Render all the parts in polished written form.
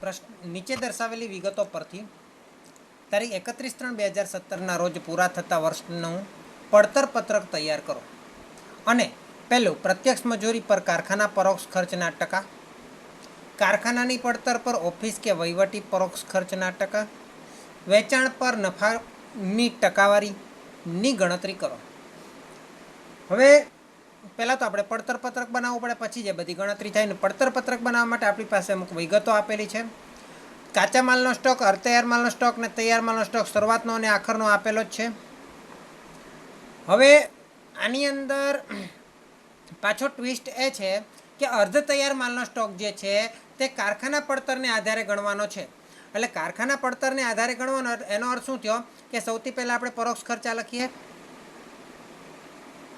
પ્રશ્ન નીચે દર્શાવેલી વિગતો પરથી તારીખ 31/3/2017 રોજ પૂરા થતા વર્ષનું પડતર પત્રક તૈયાર કરો અને પહેલું પ્રત્યક્ષ મજૂરી પર કારખાના પરોક્ષ ખર્ચના ટકા, કારખાનાની પડતર પર ઓફિસ કે વહીવટી પરોક્ષ ખર્ચના ટકા, વેચાણ પર નફાની ટકાવારીની ગણતરી કરો. હવે પહેલાં તો આપણે પડતર પત્રક બનાવવું પડે, પછી જે બધી ગણતરી થાય ને પડતર પત્રક બનાવવા માટે આપણી પાસે અમુક વિગતો આપેલી છે. કાચા માલનો સ્ટોક, અર્ધતૈયાર માલનો સ્ટોક ને તૈયાર માલનો સ્ટોક શરૂઆતનો અને આખરનો આપેલો જ છે. હવે આની અંદર પાછો ટ્વિસ્ટ એ છે કે અર્ધ તૈયાર માલનો સ્ટોક જે છે તે કારખાના પડતરને આધારે ગણવાનો છે. એટલે કારખાના પડતરને આધારે ગણવાનો એનો અર્થ શું થયો કે સૌથી પહેલાં આપણે પરોક્ષ ખર્ચા લખીએ,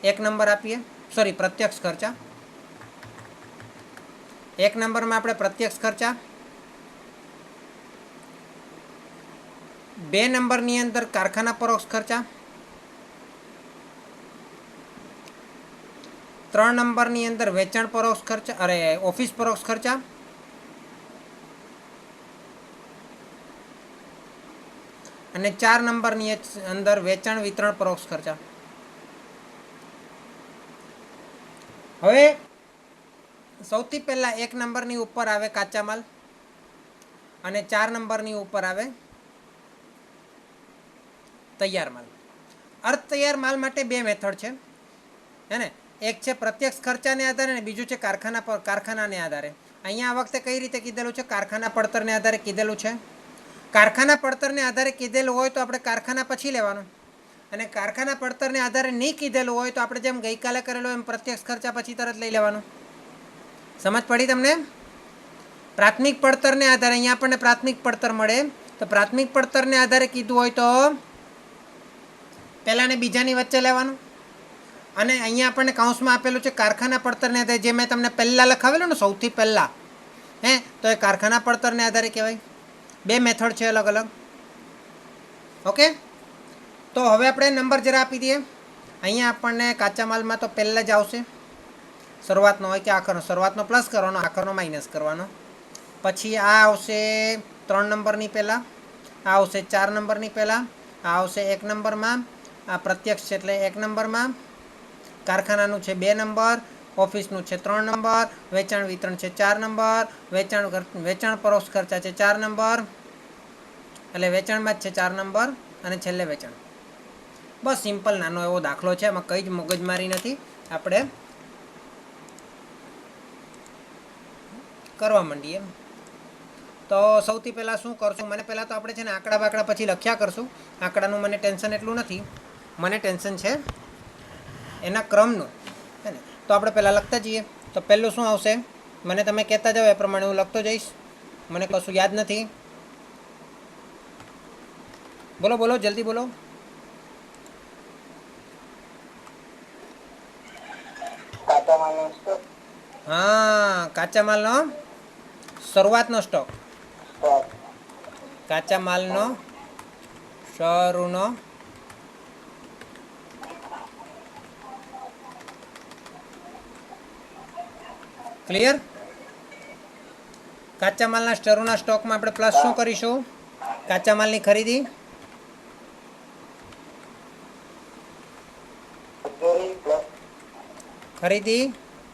1 નંબર આપીએ, સોરી પ્રત્યક્ષ ખર્ચા. 1 નંબરમાં આપણે પ્રત્યક્ષ ખર્ચા, 2 નંબરની અંદર કારખાના પરોક્ષ ખર્ચા, 3 નંબરની અંદર વેચાણ પરોક્ષ ખર્ચા, ઓફિસ પરોક્ષ ખર્ચા, અને 4 નંબરની અંદર વેચાણ વિતરણ પરોક્ષ ખર્ચા. હવે સૌથી પહેલાં 1 નંબરની ઉપર આવે કાચા માલ અને 4 નંબરની ઉપર આવે તૈયાર માલ. અર્ધ તૈયાર માલ માટે 2 મેથડ છે હે ને, એક છે પ્રત્યક્ષ ખર્ચાને આધારે અને બીજું છે કારખાનાને આધારે. અહીંયા આ વખતે કઈ રીતે કીધેલું છે? કારખાના પડતરને આધારે કીધેલું છે. કારખાના પડતરને આધારે કીધેલું હોય તો આપણે કારખાના પછી લેવાનું, અને કારખાના પડતરને આધારે નહીં કીધેલું હોય તો આપણે જેમ ગઈકાલે કરેલું એમ પ્રત્યક્ષ ખર્ચા પછી તરત લઈ લેવાનું. સમજ પડી તમને? પ્રાથમિક પડતરને આધારે અહીંયા આપણને પ્રાથમિક પડતર મળે તો પ્રાથમિક પડતરને આધારે કીધું હોય તો પહેલાં ને બીજાની વચ્ચે લેવાનું, અને અહીંયા આપણને કૌંસમાં આપેલું છે કારખાના પડતરને આધારે, જે મેં તમને પહેલાં લખાવેલું ને સૌથી પહેલાં તો એ કારખાના પડતરને આધારે કહેવાય. 2 મેથડ છે અલગ અલગ. ઓકે, તો હવે આપણે નંબર જરા આપી દઈએ. અહીંયા આપણને કાચા માલમાં તો પહેલાં જ આવશે, શરૂઆતનો હોય કે આખરનો. શરૂઆતનો પ્લસ કરવાનો, આખરનો માઇનસ કરવાનો. પછી આ આવશે 3 નંબરની પહેલાં, આ આવશે 4 નંબરની પહેલાં, આ આવશે 1 નંબરમાં, આ પ્રત્યક્ષ છે એટલે 1 નંબરમાં, કારખાનાનું છે 2 નંબર, ઓફિસનું છે 3 નંબર, વેચાણ વિતરણ છે 4 નંબર, વેચાણ પરોક્ષ ખર્ચા છે 4 નંબર, એટલે વેચાણમાં જ છે 4 નંબર, અને છેલ્લે વેચાણ. બસ સિમ્પલ નાનો એવો દાખલો છે, એમાં કંઈ જ મગજમારી નથી. આપણે કરવા માંડીએ. તો સૌથી પહેલાં શું કરશું, મને પહેલાં તો આપણે છે ને આંકડા બાકડા પછી લખ્યા કરશું. આંકડાનું મને ટેન્શન એટલું નથી, મને ટેન્શન છે એના ક્રમનું હે ને. તો આપણે પહેલાં લખતા જઈએ. તો પહેલું શું આવશે મને તમે કહેતા જાઓ, એ પ્રમાણે હું લખતો જઈશ. મને કશું યાદ નથી. બોલો બોલો, જલ્દી બોલો. હા, કાચા માલનો શરૂઆતનો સ્ટોક, કાચા માલનો શરૂનો ક્લિયર. કાચા માલના શરૂના સ્ટોકમાં આપણે પ્લસ શું કરીશું? કાચા માલની ખરીદી,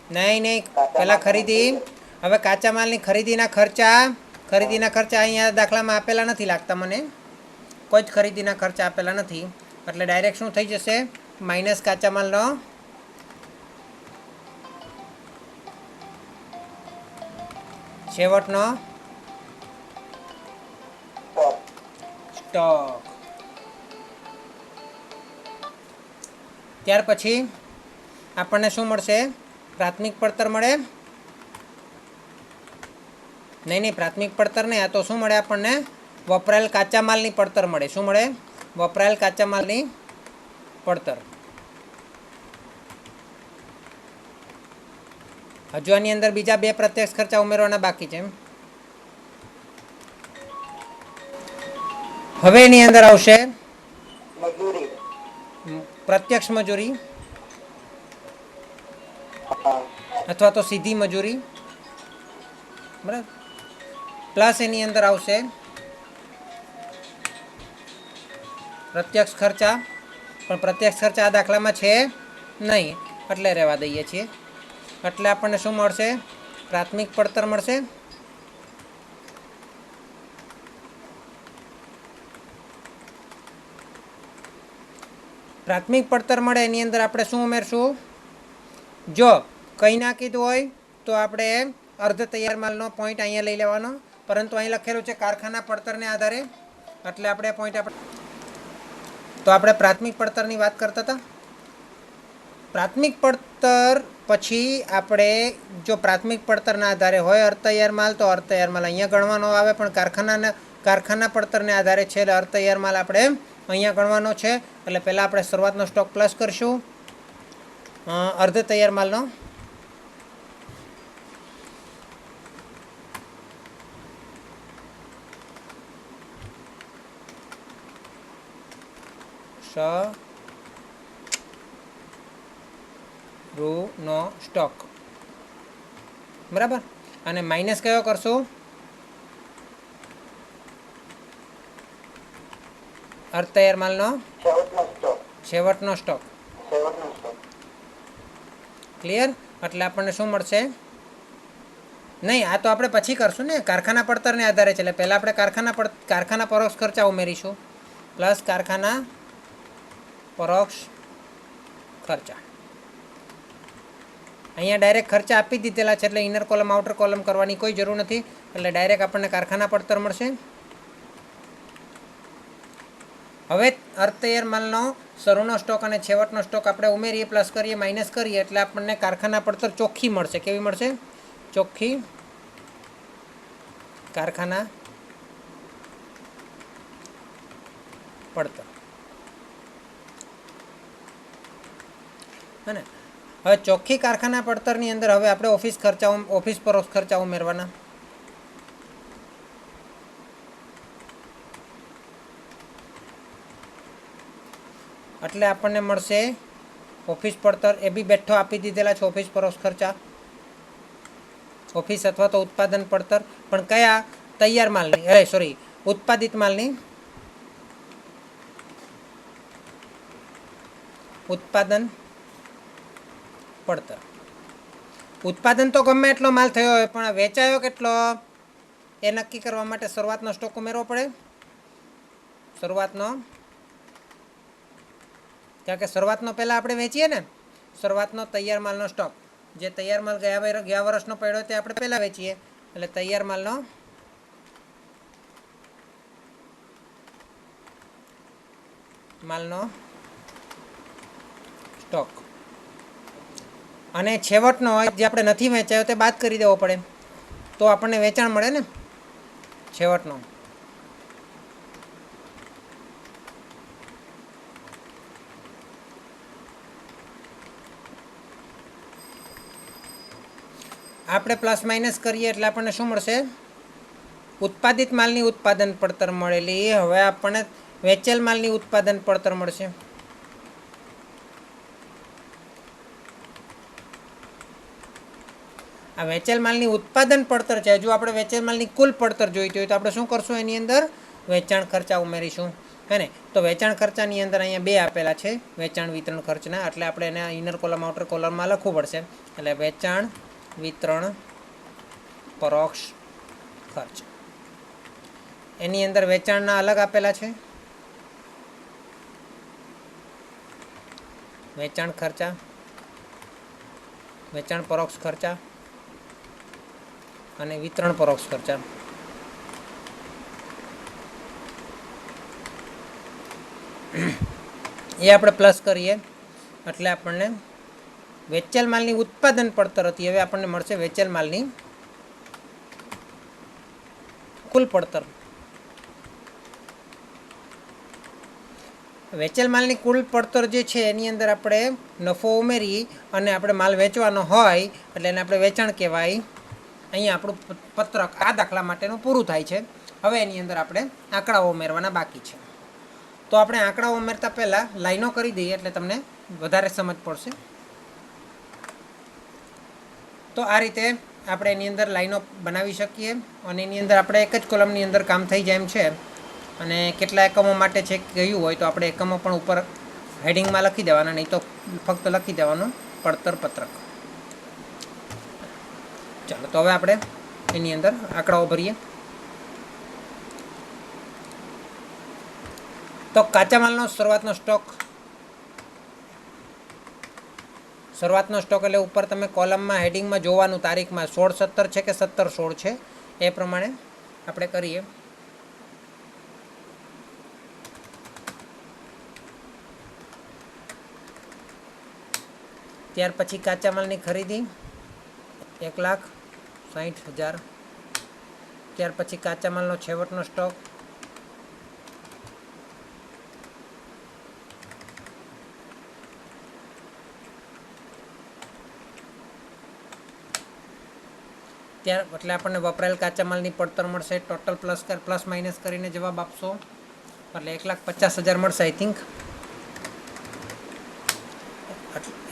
નહીં પહેલાં ખરીદી. હવે કાચા માલની ખરીદીના ખર્ચા અહીંયા દાખલામાં આપેલા નથી લાગતા મને, કોઈ જ ખરીદીના ખર્ચા આપેલા નથી, એટલે ડાયરેક્ટ શું થઈ જશે? માઇનસ કાચા માલનો છેવટનો સ્ટોક. ત્યાર પછી આપણને શું મળશે? પ્રાથમિક પડતર મળે. નહીં પ્રાથમિક પડતર નહીં, આ તો શું મળે આપણને? વપરાયેલ કાચા માલની પડતર મળે. શું મળે? વપરાયેલ કાચા માલની પડતર. હજુ આની અંદર બીજા 2 પ્રત્યક્ષ ખર્ચા ઉમેરવાના બાકી છે. હવે એની અંદર આવશે પ્રત્યક્ષ મજૂરી અથવા તો સીધી મજૂરી, બરાબર. પ્લસ એની અંદર આવશે પ્રત્યક્ષ ખર્ચા, પણ પ્રત્યક્ષ ખર્ચા આ દાખલામાં છે નહીં એટલે રહેવા દઈએ છીએ. એટલે આપણને શું મળશે? પ્રાથમિક પડતર મળશે. પ્રાથમિક પડતર મળે એની અંદર આપણે શું ઉમેરશું? જો કંઈ ના કીધું હોય તો આપણે અર્ધ તૈયાર માલનો પોઈન્ટ અહીંયા લઈ લેવાનો, પરંતુ અહીં લખેલું છે કારખાના પડતરને આધારે, એટલે આપણે પોઈન્ટ તો આપણે પ્રાથમિક પડતરની વાત કરતા હતા. પ્રાથમિક પડતર પછી આપણે જો પ્રાથમિક પડતરના આધારે હોય અર્ધ તૈયાર માલ, તો અર્ધ તૈયાર માલ અહીંયા ગણવાનો આવે, પણ કારખાના પડતરને આધારે છે એટલે અર્ધ તૈયાર માલ આપણે અહીંયા ગણવાનો છે. એટલે પહેલાં આપણે શરૂઆતનો સ્ટોક પ્લસ કરશું અર્ધ તૈયાર માલનો. નો સ્ટોક બરાબર, અને માઇનસ કયો કરશું? અર્ધ તૈયાર માલનો છેવટનો સ્ટોક. ક્લિયર? એટલે આપણને શું મળશે? નહીં, આ તો આપણે પછી કરશું ને, કારખાના પડતરને આધારે છે. એટલે પહેલાં આપણે કારખાના પરોક્ષ ખર્ચા ઉમેરીશું પ્લસ કારખાના પરોક્ષ ખર્ચા. અહીંયા ડાયરેક્ટ ખર્ચા આપી દીધેલા છે એટલે ઇનર કોલમ આઉટર કોલમ કરવાની કોઈ જરૂર નથી. એટલે ડાયરેક્ટ આપણને કારખાના પડતર મળશે. હવે અર્ધ તૈયાર માલનો શરૂનો સ્ટોક અને છેવટનો સ્ટોક આપણે ઉમેરીએ, પ્લસ કરીએ, માઇનસ કરીએ એટલે આપણને કારખાના પડતર ચોખ્ખી મળશે. કેવી મળશે? ચોખ્ખી કારખાના પડતર. હે ને? હવે ચોખ્ખી કારખાના પડતરની અંદર હવે આપણે ઓફિસ પરોક્ષ ખર્ચા ઉમેરવાના. એટલે આપણને મળશે ઓફિસ પડતર. એ બી બેઠો આપી દીધેલા છે ઓફિસ પરોક્ષ ખર્ચા, ઓફિસ અથવા તો ઉત્પાદન પડતર. પણ કયા? તૈયાર માલની, ઉત્પાદિત માલની. ઉત્પાદન પડતર. ઉત્પાદન તો ગમે એટલો માલ થયો હોય પણ વેચાયો કેટલો એ નક્કી કરવા માટે શરૂઆતનો સ્ટોક ઉમેરવો પડે. શરૂઆતનો, કારણ કે શરૂઆતનો પહેલાં આપણે વેચીએ ને, શરૂઆતનો તૈયાર માલનો સ્ટોક. જે તૈયાર માલ ગયા વર્ષનો પડ્યો તે આપણે પહેલાં વેચીએ, એટલે તૈયાર માલનો સ્ટોક. અને છેવટનો હોય જે આપણે નથી વેચાયો તે બાદ કરી દેવો પડે, તો આપણને વેચાણ મળે ને છેવટનો. આપણે પ્લસ માઇનસ કરીએ એટલે આપણને શું મળશે? ઉત્પાદિત માલની ઉત્પાદન પડતર મળેલી. હવે આપણને વેચેલ માલની ઉત્પાદન પડતર મળશે. આ વેચેલ માલની ઉત્પાદન પડતર છે. જો આપણે વેચેલ માલની કુલ પડતર જોઈતી હોય તો આપણે શું કરશું? એની અંદર વેચાણ ખર્ચા ઉમેરીશું, હે ને? તો વેચાણ ખર્ચાની અંદર અહીંયા બે આપેલા છે, વેચાણ વિતરણ ખર્ચના. એટલે આપણે એને ઇનર કોલમ આઉટર કોલમમાં લખવું પડશે. એટલે વેચાણ વિતરણ પરોક્ષ ખર્ચ. એની અંદર વેચાણના અલગ આપેલા છે, વેચાણ ખર્ચા, વેચાણ પરોક્ષ ખર્ચા અને વિતરણ પરોક્ષ ખર્ચા. એ આપણે પ્લસ કરીએ એટલે આપણને વેચેલ માલની ઉત્પાદન પડતર હતી, હવે આપણને મળશે વેચેલ માલની કુલ પડતર. વેચેલ માલની કુલ પડતર જે છે એની અંદર આપણે નફો ઉમેરી અને આપણે માલ વેચવાનો હોય એટલે એને આપણે વેચાણ કહેવાય. અહીંયા આપણું પત્રક આ દાખલા માટેનું પૂરું થાય છે. હવે એની અંદર આપણે આંકડાઓ ઉમેરવાના બાકી છે. તો આપણે આંકડાઓ ઉમેરતા પહેલાં લાઈનો કરી દઈએ એટલે તમને વધારે સમજ પડશે. તો આ રીતે આપણે એની અંદર લાઈનો બનાવી શકીએ અને એની અંદર આપણે એક જ કોલમની અંદર કામ થઈ જાય એમ છે. અને કેટલા એકમો માટે છે કહ્યું હોય તો આપણે એકમો પણ ઉપર હેડિંગમાં લખી દેવાના, નહીં તો ફક્ત લખી દેવાનું પડતર પત્રક. ચાલો તો હવે આપણે એની અંદર આંકડાઓ ભરીએ. તો કાચા માલનો શરૂઆતનો સ્ટોક એટલે ઉપર તમે કોલમમાં હેડિંગમાં જોવાનું તારીખમાં 16/17 છે કે 17/16 છે એ પ્રમાણે આપણે કરીએ. ત્યાર પછી કાચા માલની ખરીદી 1,60,000. ત્યાર પછી કાચા માલનો છેવટનો સ્ટોક એટલે આપણને વપરાયેલ કાચા માલની પડતર મળશે. ટોટલ પ્લસ માઇનસ કરીને જવાબ આપશો એટલે 1,50,000 મળશે આઈ થિંક.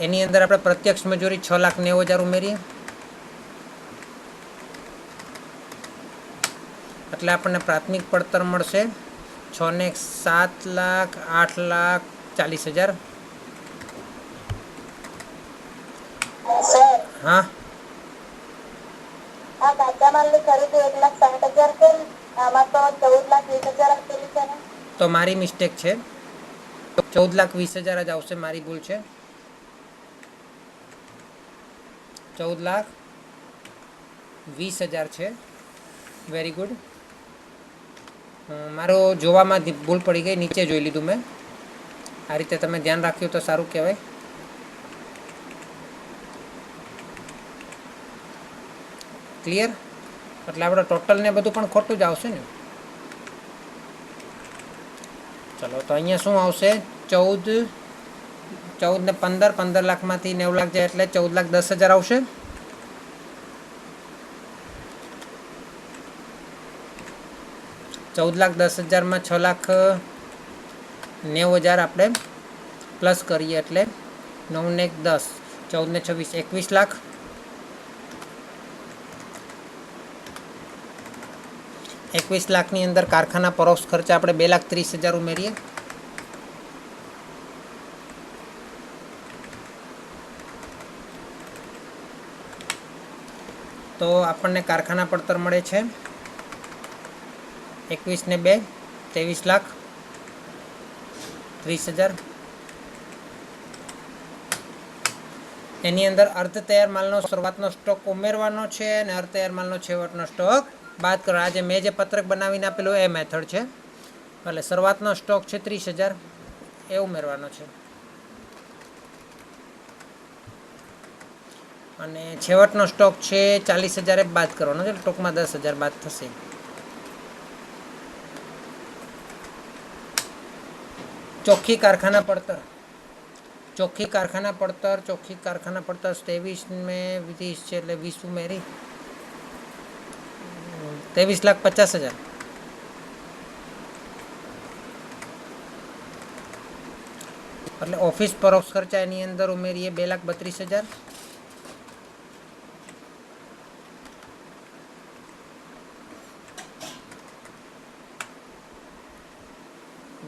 એની અંદર આપણે પ્રત્યક્ષ મજૂરી 6,90,000 ઉમેરીએ એટલે આપણને પ્રાથમિક પડતર મળશે 6 ને 7,00,000 8,40,000. હા, કાચા માલની ખરીદી 1,60,000 છે, આમાં તો 14,20,000 આપેલી છે ને. તો મારી મિસ્ટેક છે, 14,20,000 જ આવશે, મારી ભૂલ છે. 14,20,000 છે. Very good. મારો જોવામાં ભૂલ પડી ગઈ, નીચે જોઈ લીધું મેં. આ રીતે તમે ધ્યાન રાખ્યું તો સારું કહેવાય. ક્લિયર? એટલે આપણે ટોટલ ને બધું પણ ખોટું જ આવશે ને. ચલો તો અહીંયા શું આવશે? 14 ને 15 લાખમાંથી 9 લાખ જાય એટલે 14,10,000 આવશે. $14,10,000માં 6,90,000 આપણે પ્લસ કરીએ એટલે 9 ને 10 14 ને 26 21 લાખ. 21 લાખની અંદર કારખાના પરોક્ષ ખર્ચા આપણે 2,30,000 ઉમેરીએ. તો આપણને કારખાના પડતર મળે છે 21 ને 2 23,30,000. એની અંદર અર્ધ તૈયાર માલનો શરૂઆતનો સ્ટોક ઉમેરવાનો છે અને અર્ધ તૈયાર માલનો છેવટનો સ્ટોક બાદ કરો. આજે મેં જે પત્રક બનાવીને આપેલું એ મેથડ છે. એટલે શરૂઆતનો સ્ટોક છે 30,000 એ ઉમેરવાનો છે અને છેવટનો સ્ટોક છે 40,000 એ બાદ કરવાનો છે. ટૂંકમાં 10,000 બાદ થશે. ચોખ્ખી કારખાના પડતર 23 મેં 20 છે એટલે 20 ઉમેરી 23,50,000. એટલે ઓફિસ પરોક્ષ ખર્ચા એની અંદર ઉમેરીએ 2,32,000.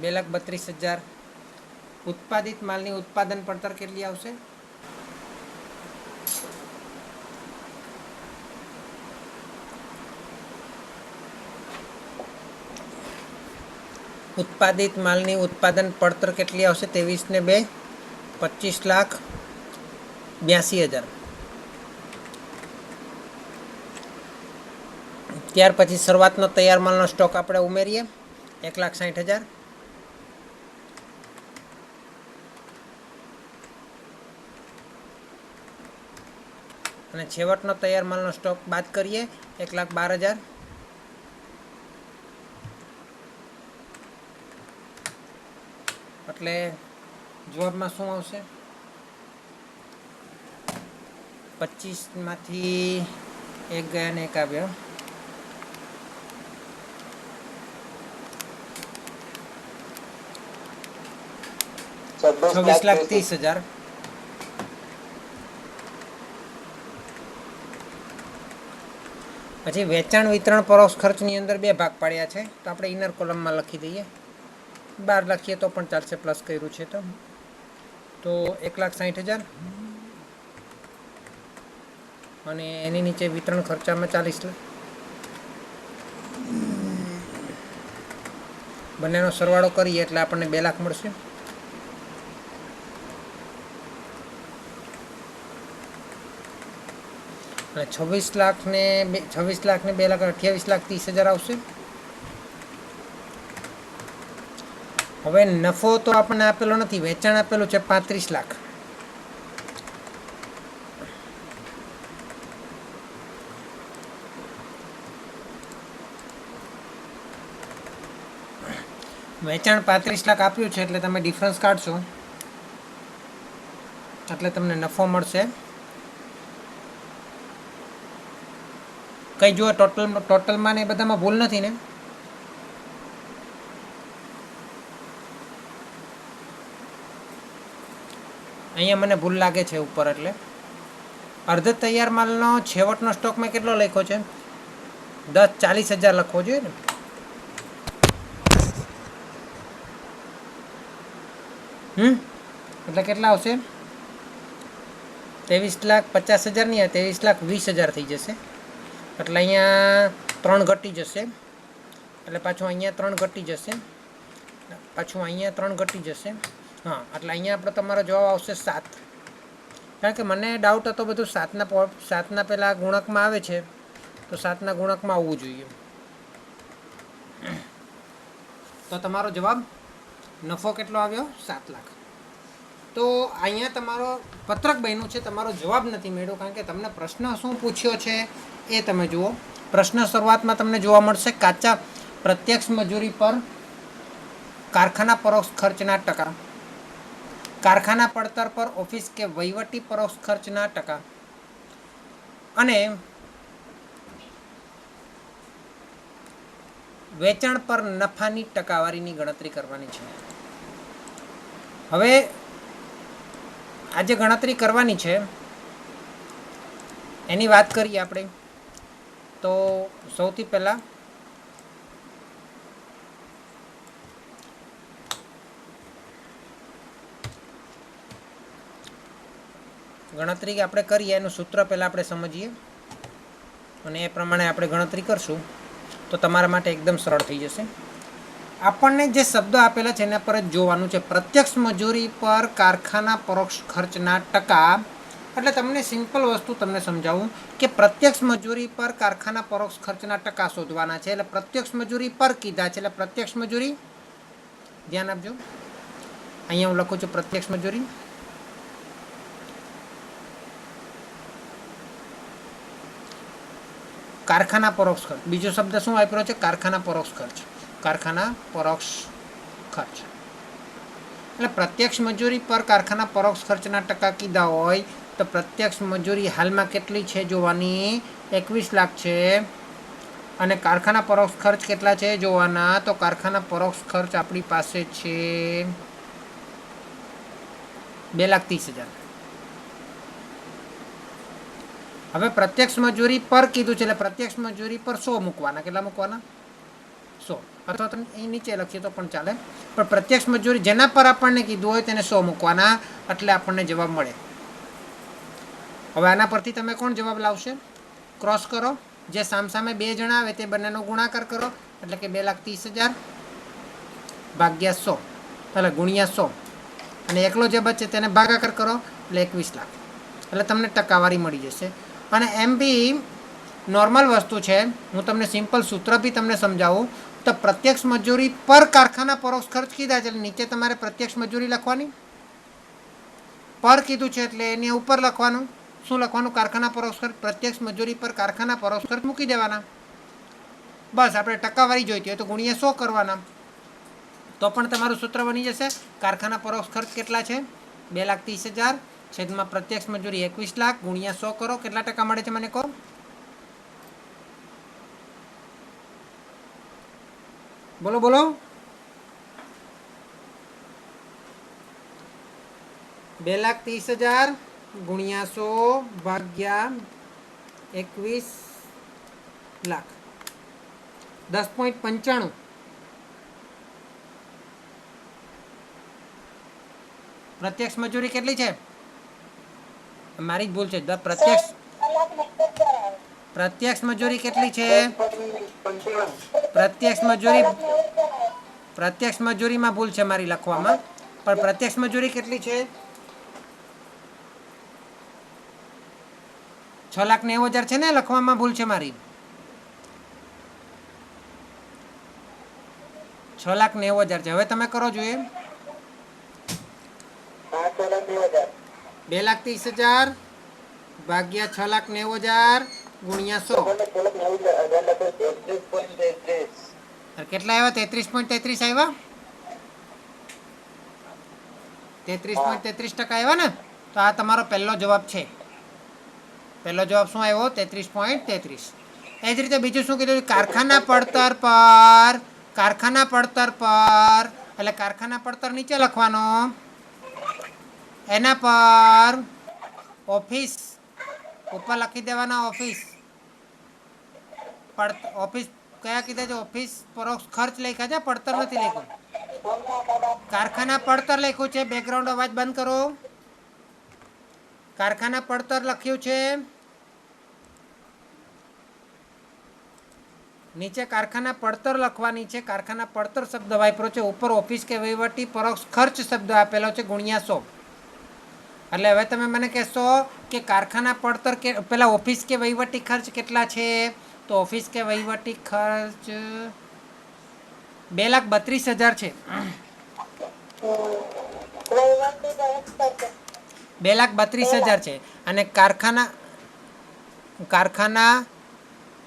$2,32,000. ઉત્પાદિત માલની ઉત્પાદન પડતર કેટલી આવશે? ઉત્પાદિત માલની ઉત્પાદન પડતર કેટલી આવશે? 23 ને 2 25,82,000. ત્યાર પછી શરૂઆતનો તૈયાર માલનો સ્ટોક આપણે ઉમેરીએ 1,60,000. અને છેવટનો તૈયાર માલનો સ્ટોક બાદ કરીએ 1,12,000. એટલે જવાબમાં શું આવશે? 25માંથી 1 ગયા ને 1 આવ્યો. 26,30,000. પછી વેચાણ વિતરણ પરોક્ષ ખર્ચની અંદર બે ભાગ પાડ્યા છે, તો આપણે ઇનર કોલમમાં લખી દઈએ. 12 લખીએ તો પણ ચાલશે, પ્લસ કર્યું છે તો 1,60,000 અને એની નીચે વિતરણ ખર્ચામાં 40 લાખ. બંનેનો સરવાળો કરીએ એટલે આપણને 2 લાખ મળશે. અને 26 લાખ ને 2 લાખ 28,30,000 આવશે. હવે નફો તો આપણને આપેલો નથી, વેચાણ આપેલું છે 35 લાખ. વેચાણ 35 લાખ આપ્યું છે એટલે તમે ડિફરન્સ કાઢશો એટલે તમને નફો મળશે. કઈ જુઓ ટોટલમાં ને એ બધામાં ભૂલ નથી ને? અહીંયા મને ભૂલ લાગે છે ઉપર. એટલે અર્ધ તૈયાર માલનો છેવટનો સ્ટોક મેં કેટલો લખ્યો છે? 40,000 લખવો જોઈએ ને. એટલે કેટલા આવશે? 23,50,000 નહીં, 23,20,000 થઈ જશે. એટલે અહીંયા 3 ઘટી જશે, એટલે પાછું અહીંયા 3 ઘટી જશે, પાછું અહીંયા 3 ઘટી જશે. હા, એટલે અહીંયા આપણો તમારો જવાબ આવશે 7. કારણ કે મને ડાઉટ હતો બધું 7ના પહેલાં ગુણકમાં આવે છે, તો 7ના ગુણકમાં આવવું જોઈએ. તો તમારો જવાબ નફો કેટલો આવ્યો? 7 લાખ. તો અહીંયા તમારો પત્રક બન્યું છે, તમારો જવાબ નથી મળ્યો, કારણ કે તમને પ્રશ્ન શું પૂછ્યો છે એ તમે જુઓ. પ્રશ્ન શરૂઆતમાં તમને જોવા મળશે કાચા પ્રત્યક્ષ મજૂરી પર કારખાના પરોક્ષ ખર્ચના ટકા, કારખાના પડતર પર ઓફિસ કે વહીવટી પરોક્ષ ખર્ચના ટકા અને વેચાણ પર નફાની ટકાવારીની ગણતરી કરવાની છે. હવે આજે ગણતરી કરવાની છે એની વાત કરીએ આપણે. તો સૌથી પહેલાં ગણતરી આપણે કરીએ એનું સૂત્ર પહેલાં આપણે સમજીએ અને એ પ્રમાણે આપણે ગણતરી કરશું તો તમારા માટે એકદમ સરળ થઈ જશે. આપણને જે શબ્દો આપેલા છે એના પર જ જોવાનું છે. પ્રત્યક્ષ મજૂરી પર કારખાના પરોક્ષ ખર્ચના ટકા. એટલે તમને સિમ્પલ વસ્તુ તમને સમજાવું કે પ્રત્યક્ષ મજૂરી પર કારખાના પરોક્ષ ખર્ચના ટકા શોધવાના છે. એટલે પ્રત્યક્ષ મજૂરી પર કીધા છે, એટલે પ્રત્યક્ષ મજૂરી ધ્યાન આપજો. અહીંયા હું લખું છું પ્રત્યક્ષ મજૂરી. કારખાના પરોક્ષ ખર્ચ. બીજો શબ્દ શું વાપર્યો છે? કારખાના પરોક્ષ ખર્ચ. કારખાના પરોક્ષ ખર્ચ એટલે પ્રત્યક્ષ મજૂરી પર કારખાના પરોક્ષ ખર્ચના ટકા કીધા હોય તો પ્રત્યક્ષ મજૂરી હાલમાં કેટલી છે જોવાની? 21 લાખ છે. અને કારખાના પરોક્ષ ખર્ચ કેટલા છે જોવાના? તો કારખાના પરોક્ષ ખર્ચ આપણી પાસે છે 2,30,000. હવે પ્રત્યક્ષ મજૂરી પર કીધું છે એટલે પ્રત્યક્ષ મજૂરી પર 100 મૂકવાના. કેટલા મૂકવાના? 100. અથવા તમે અહીં નીચે લખીએ તો પણ ચાલે, પણ પ્રત્યક્ષ મજૂરી જેના પર આપણને કીધું હોય તેને 100 મૂકવાના એટલે આપણને જવાબ મળે. હવે આના પરથી તમે કોણ જવાબ લાવશે? ક્રોસ કરો. જે સામસામે 2 જણા આવે તે બંનેનો ગુણાકાર કરો એટલે કે 2,30,000 ભાગ્યા 100 એટલે ગુણ્યા 100 અને એકલો જે બચે તેને ભાગાકાર કરો એટલે 21 લાખ. એટલે તમને ટકાવારી મળી જશે. અને એમ બી નોર્મલ વસ્તુ છે, હું તમને સિમ્પલ સૂત્ર બી તમને સમજાવું. તો પ્રત્યક્ષ મજૂરી પર કારખાના પરોક્ષ ખર્ચ કીધા છે એટલે નીચે તમારે પ્રત્યક્ષ મજૂરી લખવાની. પર કીધું છે એટલે એની ઉપર લખવાનું. શું લખવાનું? કારખાના પરોક્ષ ખર્ચ. પ્રત્યક્ષ મજૂરી પર કારખાના પરોક્ષ ખર્ચ મૂકી દેવાના. બસ આપણે ટકાવારી જોઈતી હોય તો ગુણ્યા 100 કરવાના તો પણ તમારું સૂત્ર બની જશે. કારખાના પરોક્ષ ખર્ચ કેટલા છે? 2,30,000 છેદમાં પ્રત્યક્ષ મજૂરી 21 લાખ ગુણ્યા 100 કરો. કેટલા ટકા મળે છે મને કહો? બોલો બોલો. 2,30,000 ગુણ્યા 100 ભાગ્યા 21 લાખ 10.95 પ્રત્યક્ષ મજૂરી કેટલી છે? મારી જ ભૂલ છે. પ્રત્યક્ષ મજૂરી કેટલી છે? પ્રત્યક્ષ મજૂરીમાં ભૂલ છે મારી લખવામાં, પણ પ્રત્યક્ષ મજૂરી કેટલી છે? 6,90,000 છે ને, લખવામાં ભૂલ છે મારી. 6,90,000 છે. હવે તમે કરો જોઈએ. 2,30,000 ભાગ્યા 6,90,000 ગુણ્યા 100. કેટલા આવ્યા? 33.33 આવ્યા. 33.33% આવ્યા ને? તો આ તમારો પહેલો જવાબ છે. પહેલો જવાબ શું આવ્યો? 33.33. એ જ રીતે બીજું શું કીધું? કારખાના પડતર પર એટલે કારખાના પડતર નીચે લખવાનો, એના પર ઓફિસ ઉપર લખી દેવાના. ઓફિસ કયા કીધા છે? ઓફિસ પરોક્ષ ખર્ચ લખ્યા છે, પડતર નથી લખ્યું. કારખાના પડતર લખ્યું છે. બેકગ્રાઉન્ડ અવાજ બંધ કરો. કારખાના પડતર લખ્યું છે. નીચે કારખાના પડતર લખવાની છે. કારખાના પડતર શબ્દ વાપર્યો છે. ઉપર ઓફિસ કે વહીવટી પરોક્ષ ખર્ચ શબ્દ આપેલો છે ગુણ્યા 100. એટલે હવે તમે મને કહેશો કે કારખાના પડતર કે પેલા ઓફિસ કે વહીવટી ખર્ચ કેટલા છે? તો ઓફિસ કે વહીવટી ખર્ચ 2,32,000 છે. 2,32,000 છે. અને કારખાના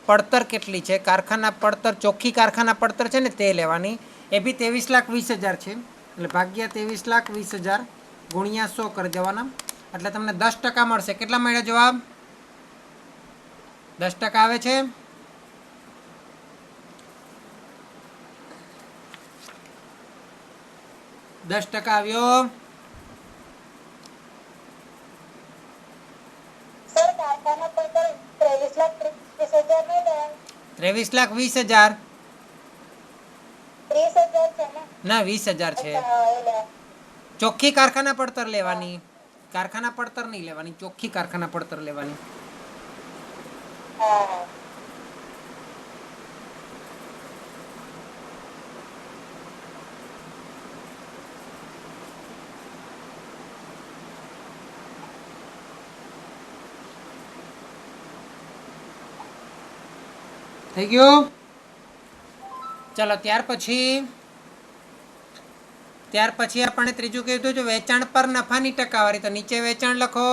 પડતર કેટલી છે? કારખાના પડતર, ચોખ્ખી કારખાના પડતર છે ને, તે લેવાની. એ બી 23,20,000 છે. એટલે ભાગ્યા 23,20,000 ગુણ્યા 100 કરી દેવાના. એટલે તમને 10% મળશે. કેટલા મળ્યા જવાબ? 10% આવે છે. $10 આવ્યો. 23,20,000 ના 20,000 છે. ચોખ્ખી કારખાના પડતર લેવાની. કારખાના પડતર નહીં લેવાની, ચોખ્ખી કારખાના પડતર લેવાની. થઈ ગયું? ચલો ત્યાર પછી આપણે ત્રીજું કીધું છે વેચાણ પર નફાની ટકાવારી. તો નીચે વેચાણ લખો,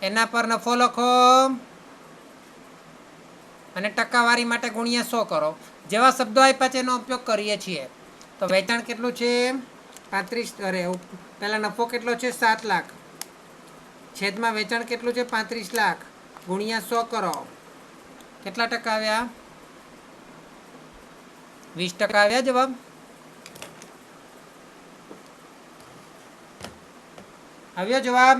એના પર નફો લખો અને ટકાવારી માટે ગુણ્યા 100 કરો. જેવા શબ્દો આપ્યા છે એનો ઉપયોગ કરીએ છીએ. તો વેચાણ કેટલું છે? 35. પહેલા નફો કેટલો છે? 7 લાખ. છેદમાં વેચાણ કેટલું છે? 35 લાખ. ગુણ્યા 100 કરો. કેટલા ટકા આવ્યા? 20% આવ્યા જવાબ. આવ્યો જવાબ?